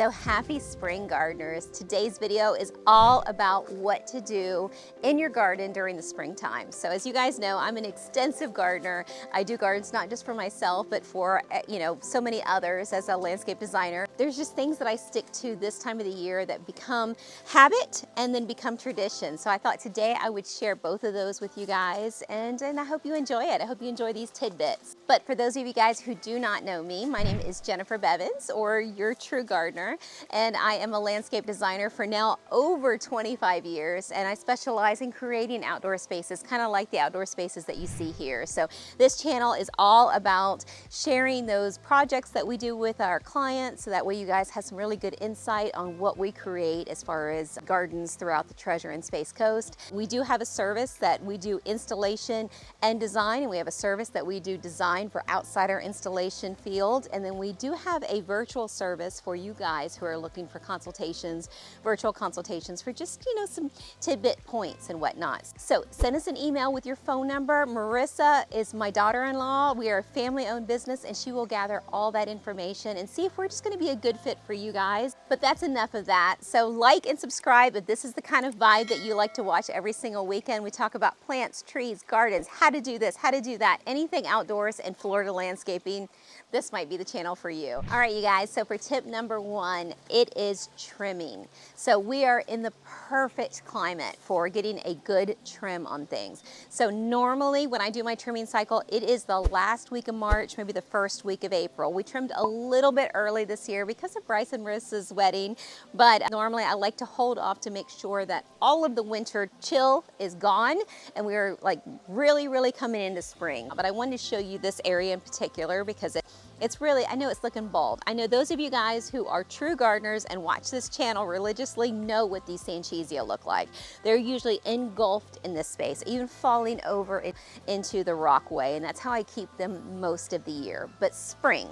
So happy spring, gardeners. Today's video is all about what to do in your garden during the springtime. So as you guys know, I'm an extensive gardener. I do gardens not just for myself, but for so many others as a landscape designer. There's just things that I stick to this time of the year that become habit and then become tradition. So I thought today I would share both of those with you guys, and I hope you enjoy it. I hope you enjoy these tidbits. But for those of you guys who do not know me, my name is Jennifer Bevins, or your true gardener. And I am a landscape designer for now over 25 years, and I specialize in creating outdoor spaces, kind of like the outdoor spaces that you see here. So this channel is all about sharing those projects that we do with our clients, so that way you guys have some really good insight on what we create as far as gardens throughout the Treasure and Space Coast. We do have a service that we do installation and design, and we have a service that we do design for outside our installation field, and then we do have a virtual service for you guys who are looking for consultations, virtual consultations for just, some tidbit points and whatnot. So send us an email with your phone number. Marissa is my daughter-in-law. We are a family-owned business, and she will gather all that information and see if we're just going to be a good fit for you guys. But that's enough of that. So like and subscribe if this is the kind of vibe that you like to watch every single weekend. We talk about plants, trees, gardens, how to do this, how to do that, anything outdoors and Florida landscaping. This might be the channel for you. All right, you guys, so for tip number one, it is trimming. So we are in the perfect climate for getting a good trim on things. So normally when I do my trimming cycle, it is the last week of March, maybe the first week of April. We trimmed a little bit early this year because of Bryce and Marissa's wedding, but normally I like to hold off to make sure that all of the winter chill is gone and we're like really coming into spring. But I wanted to show you this area in particular because it's really, I know it's looking bald. I know those of you guys who are true gardeners and watch this channel religiously know what these Sanchizia look like. They're usually engulfed in this space, even falling over into the rockway, and that's how I keep them most of the year. But spring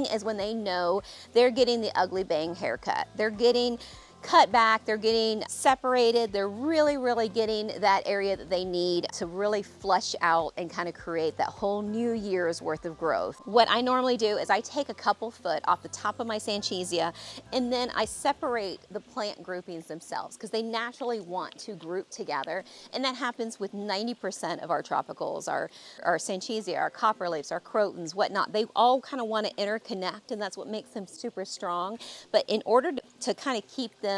is when they know they're getting the ugly bang haircut. They're getting cut back, they're getting separated, they're really getting that area that they need to really flush out and kind of create that whole new year's worth of growth. What I normally do is I take a couple foot off the top of my Sanchizia, and then I separate the plant groupings themselves because they naturally want to group together, and that happens with 90% of our tropicals, our Sanchizia, our copperleafs, our crotons, whatnot. They all kind of want to interconnect, and that's what makes them super strong. But in order to kind of keep them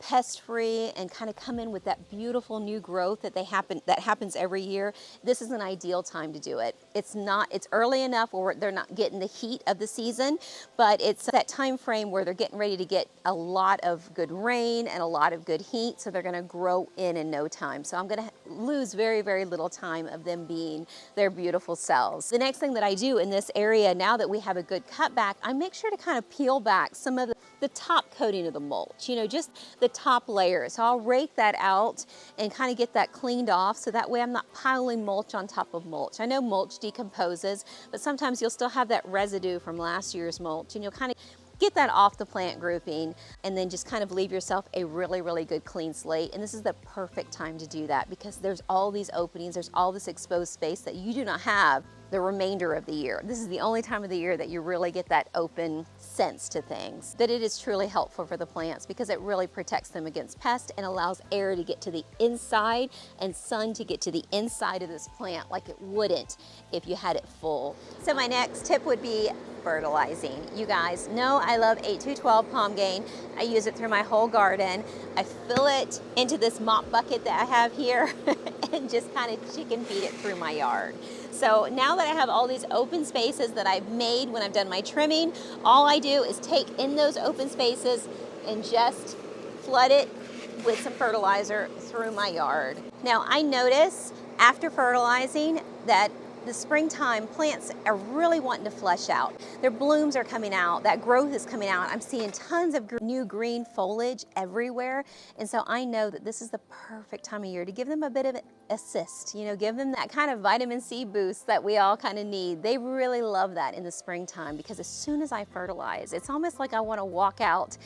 pest-free and kind of come in with that beautiful new growth that happens every year, this is an ideal time to do it. It's early enough where they're not getting the heat of the season, but it's that time frame where they're getting ready to get a lot of good rain and a lot of good heat, so they're going to grow in no time. So I'm going to lose very little time of them being their beautiful selves. The next thing that I do in this area, now that we have a good cutback, I make sure to kind of peel back some of the top coating of the mulch, just the top layer. So I'll rake that out and kind of get that cleaned off, so that way I'm not piling mulch on top of mulch. I know mulch decomposes, but sometimes you'll still have that residue from last year's mulch, and you'll kind of get that off the plant grouping and then just kind of leave yourself a really good clean slate. And this is the perfect time to do that because there's all these openings, there's all this exposed space that you do not have the remainder of the year. This is the only time of the year that you really get that open sense to things, that it is truly helpful for the plants because it really protects them against pests and allows air to get to the inside and sun to get to the inside of this plant like it wouldn't if you had it full. So my next tip would be fertilizing. You guys know I love 8-2-12 palm gain. I use it through my whole garden. I fill it into this mop bucket that I have here and just kind of chicken feed it through my yard. So now that I have all these open spaces that I've made when I've done my trimming, all I do is take in those open spaces and just flood it with some fertilizer through my yard. Now I notice after fertilizing that the springtime plants are really wanting to flush out. Their blooms are coming out, that growth is coming out. I'm seeing tons of new green foliage everywhere. And so I know that this is the perfect time of year to give them a bit of an assist, give them that kind of vitamin C boost that we all kind of need. They really love that in the springtime because as soon as I fertilize, it's almost like I want to walk out,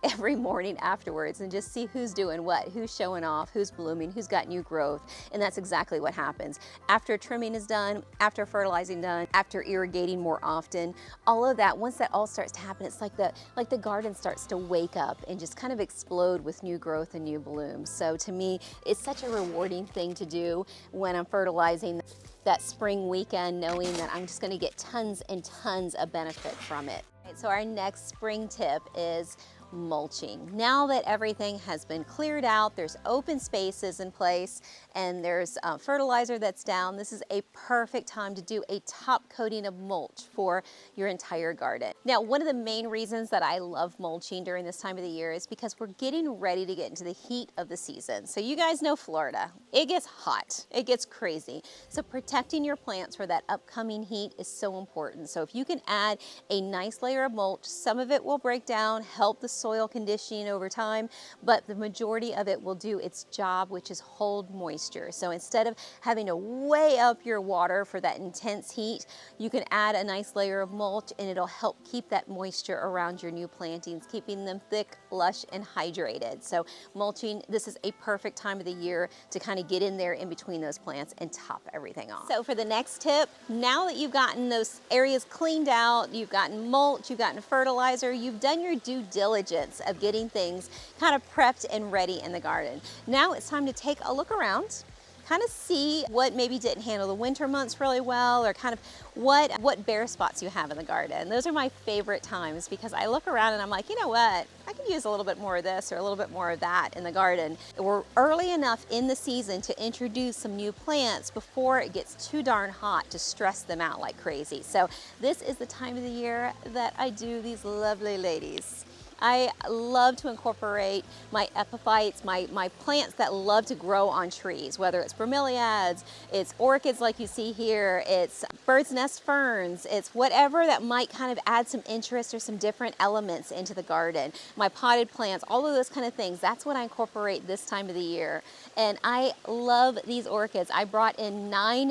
every morning afterwards and just see who's doing what, who's showing off, who's blooming, who's got new growth. And that's exactly what happens. After trimming is done, after fertilizing done, after irrigating more often, all of that, once that all starts to happen, it's like the garden starts to wake up and just kind of explode with new growth and new blooms. So to me, it's such a rewarding thing to do when I'm fertilizing that spring weekend, knowing that I'm just gonna get tons and tons of benefit from it. So our next spring tip is mulching. Now that everything has been cleared out, there's open spaces in place, and there's fertilizer that's down, this is a perfect time to do a top coating of mulch for your entire garden. Now, one of the main reasons that I love mulching during this time of the year is because we're getting ready to get into the heat of the season. So you guys know Florida, it gets hot, it gets crazy. So protecting your plants for that upcoming heat is so important. So if you can add a nice layer of mulch, some of it will break down, help the soil conditioning over time, but the majority of it will do its job, which is hold moisture. So instead of having to weigh up your water for that intense heat, you can add a nice layer of mulch and it'll help keep that moisture around your new plantings, keeping them thick, lush, and hydrated. So mulching, this is a perfect time of the year to kind of get in there in between those plants and top everything off. So for the next tip, now that you've gotten those areas cleaned out, you've gotten mulch, you've gotten fertilizer, you've done your due diligence of getting things kind of prepped and ready in the garden. Now it's time to take a look around, kind of see what maybe didn't handle the winter months really well, or kind of what bare spots you have in the garden. Those are my favorite times because I look around and I'm like, you know what? I could use a little bit more of this or a little bit more of that in the garden. We're early enough in the season to introduce some new plants before it gets too darn hot to stress them out like crazy. So this is the time of the year that I do these lovely ladies. I love to incorporate my epiphytes, my plants that love to grow on trees, whether it's bromeliads, it's orchids like you see here, it's bird's nest ferns, it's whatever that might kind of add some interest or some different elements into the garden. My potted plants, all of those kind of things, that's what I incorporate this time of the year. And I love these orchids. I brought in nine,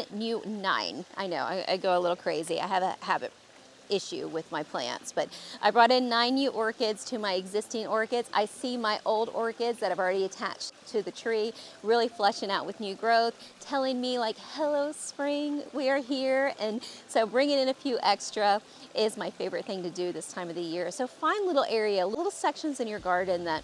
I know, I go a little crazy. I have a habit issue with my plants, but I brought in 9 new orchids to my existing orchids. I see my old orchids that I've already attached to the tree really fleshing out with new growth, telling me like, hello spring, we are here. And so bringing in a few extra is my favorite thing to do this time of the year. So find little little sections in your garden that,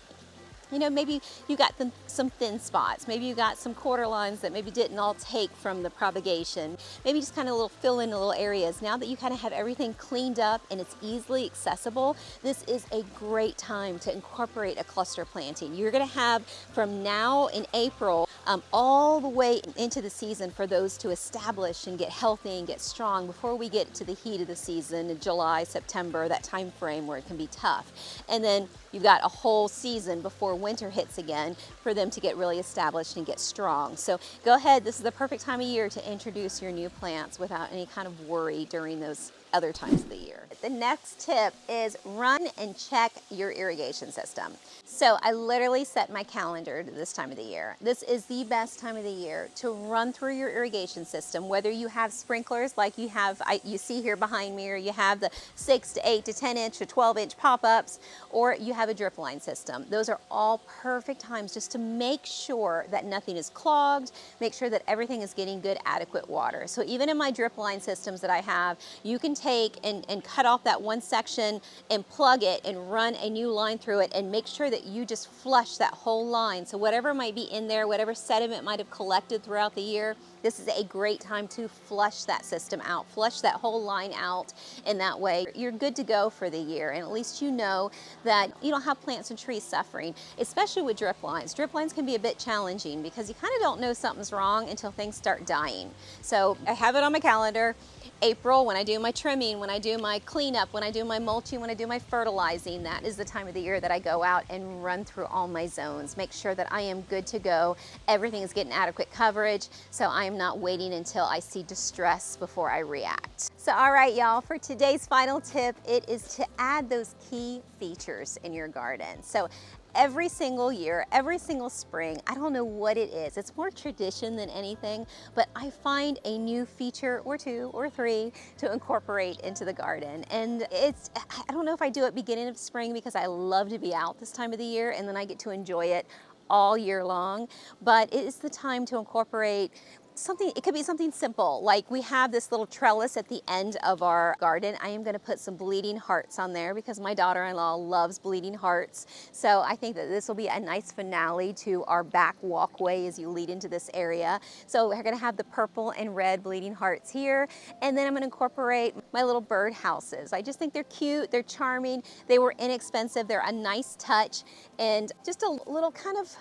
you know, maybe you got some thin spots. Maybe you got some quarter lines that maybe didn't all take from the propagation. Maybe just kind of fill in little areas. Now that you kind of have everything cleaned up and it's easily accessible, this is a great time to incorporate a cluster planting. You're gonna have from now in April all the way into the season for those to establish and get healthy and get strong before we get to the heat of the season in July, September, that time frame where it can be tough. And then you've got a whole season before winter hits again for them to get really established and get strong. So go ahead, this is the perfect time of year to introduce your new plants without any kind of worry during those other times of the year. The next tip is run and check your irrigation system. So I literally set my calendar to this time of the year. This is the best time of the year to run through your irrigation system, whether you have sprinklers like you have, you see here behind me, or you have the 6 to 8 to 10 inch to 12 inch pop-ups, or you have a drip line system. Those are all perfect times just to make sure that nothing is clogged, make sure that everything is getting good, adequate water. So even in my drip line systems that I have, you can take and cut off that one section and plug it and run a new line through it and make sure that you just flush that whole line. So whatever might be in there, whatever sediment might have collected throughout the year, this is a great time to flush that system out, flush that whole line out, and that way you're good to go for the year. And at least you know that you don't have plants and trees suffering, especially with drip lines. Drip lines can be a bit challenging because you kind of don't know something's wrong until things start dying. So I have it on my calendar. April, when I do my trimming, when I do my cleanup, when I do my mulching, when I do my fertilizing, that is the time of the year that I go out and run through all my zones, make sure that I am good to go. Everything is getting adequate coverage, so I am not waiting until I see distress before I react. So all right, y'all, for today's final tip, it is to add those key features in your garden. So every single year, every single spring, I don't know what it is. It's more tradition than anything, but I find a new feature or 2 or 3 to incorporate into the garden. And I don't know if I do it beginning of spring because I love to be out this time of the year and then I get to enjoy it all year long, but it is the time to incorporate something, it could be something simple, like we have this little trellis at the end of our garden. I am going to put some bleeding hearts on there because my daughter-in-law loves bleeding hearts. So I think that this will be a nice finale to our back walkway as you lead into this area. So we're going to have the purple and red bleeding hearts here, and then I'm going to incorporate my little bird houses. I just think they're cute, they're charming, they were inexpensive, they're a nice touch, and just a little kind of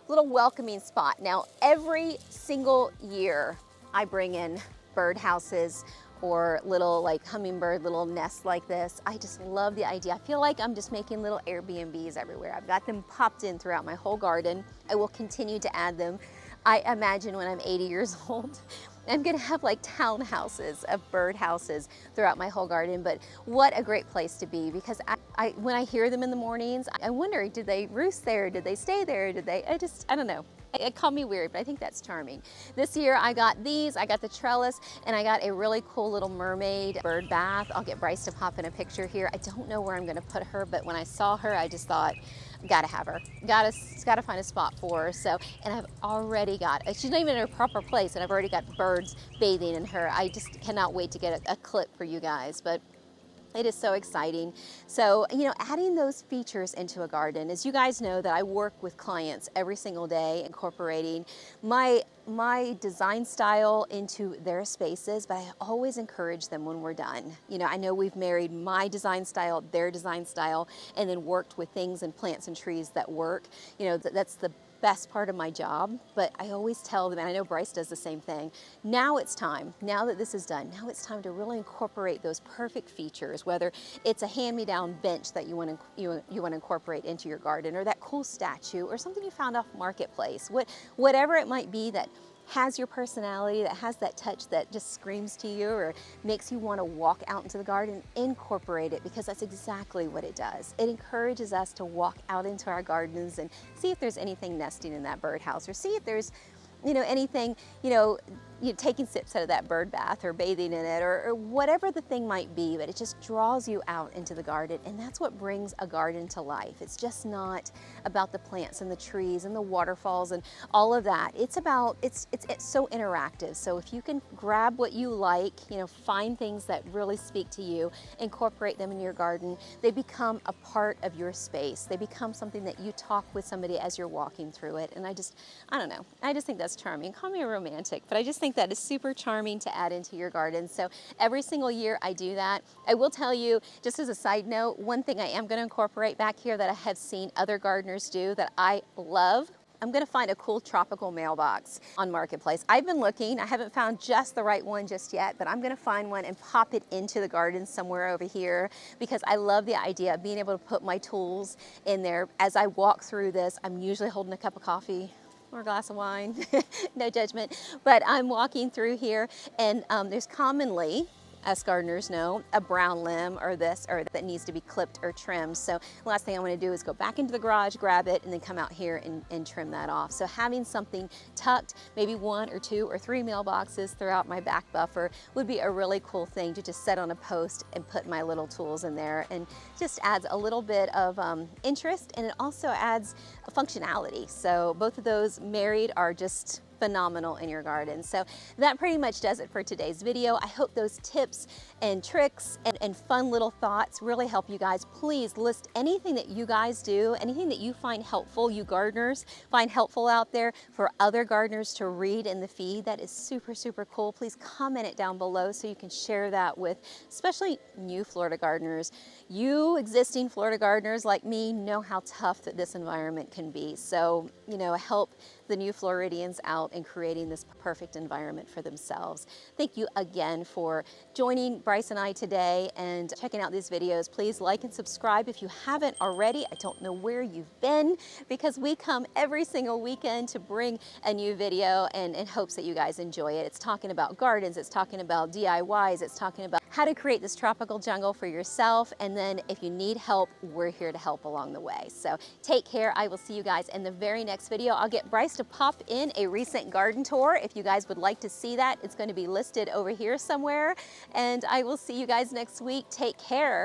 little welcoming spot. Now, every single year I bring in bird houses or little like hummingbird little nests like this. I just love the idea. I feel like I'm just making little Airbnbs everywhere. I've got them popped in throughout my whole garden. I will continue to add them. I imagine when I'm 80 years old, I'm gonna have like townhouses of bird houses throughout my whole garden. But what a great place to be, because when I hear them in the mornings, I wonder, did they roost there? Did they stay there? I don't know. It called me weird, but I think that's charming. This year I got these, I got the trellis, and I got a really cool little mermaid bird bath. I'll get Bryce to pop in a picture here. I don't know where I'm gonna put her, but when I saw her, I just thought, gotta have her. Gotta find a spot for her. So, and I've already got, she's not even in her proper place, and I've already got birds bathing in her. I just cannot wait to get a clip for you guys, but it is so exciting. So, you know, adding those features into a garden, as you guys know that I work with clients every single day, incorporating my design style into their spaces, but I always encourage them when we're done. You know, I know we've married my design style, their design style, and then worked with things and plants and trees that work. You know, that's the best part of my job, but I always tell them, and I know Bryce does the same thing, now it's time, now that this is done, now it's time to really incorporate those perfect features, whether it's a hand-me-down bench that you want to incorporate into your garden, or that cool statue, or something you found off Marketplace, whatever it might be that has your personality, that has that touch that just screams to you or makes you want to walk out into the garden, incorporate it, because that's exactly what it does. It encourages us to walk out into our gardens and see if there's anything nesting in that birdhouse, or see if there's, you know, anything, you know, taking sips out of that bird bath or bathing in it, or whatever the thing might be, but it just draws you out into the garden, and that's what brings a garden to life. It's just not about the plants and the trees and the waterfalls and all of that. It's about, it's so interactive. So if you can grab what you like, you know, find things that really speak to you, incorporate them in your garden, they become a part of your space. They become something that you talk with somebody as you're walking through it. And I don't know, I just think that's charming. Call me a romantic, but I just think that is super charming to add into your garden. So every single year I do that. I will tell you, just as a side note, one thing I am going to incorporate back here that I have seen other gardeners do that I love, I'm going to find a cool tropical mailbox on Marketplace. I've been looking, I haven't found just the right one just yet, but I'm going to find one and pop it into the garden somewhere over here, because I love the idea of being able to put my tools in there. As I walk through this, I'm usually holding a cup of coffee or a glass of wine, no judgment, but I'm walking through here, and there's commonly, as gardeners know, a brown limb or this or that needs to be clipped or trimmed. So the last thing I want to do is go back into the garage, grab it, and then come out here and trim that off. So having something tucked, maybe 1 or 2 or 3 mailboxes throughout my back buffer, would be a really cool thing to just set on a post and put my little tools in there, and just adds a little bit of interest, and it also adds a functionality. So both of those married are just phenomenal in your garden. So that pretty much does it for today's video. I hope those tips and tricks and fun little thoughts really help you guys. Please list anything that you guys do, anything that you find helpful, you gardeners find helpful out there for other gardeners to read in the feed. That is super, super cool. Please comment it down below so you can share that with especially new Florida gardeners. You existing Florida gardeners like me know how tough that this environment can be. So, you know, help the new Floridians out in creating this perfect environment for themselves. Thank you again for joining Bryce and I today and checking out these videos. Please like and subscribe if you haven't already. I don't know where you've been, because we come every single weekend to bring a new video, and in hopes that you guys enjoy it. It's talking about gardens, it's talking about DIYs, it's talking about how to create this tropical jungle for yourself, and then if you need help, we're here to help along the way. So take care. I will see you guys in the very next video. I'll get Bryce to pop in a recent garden tour if you guys would like to see that. It's going to be listed over here somewhere, and I will see you guys next week. Take care.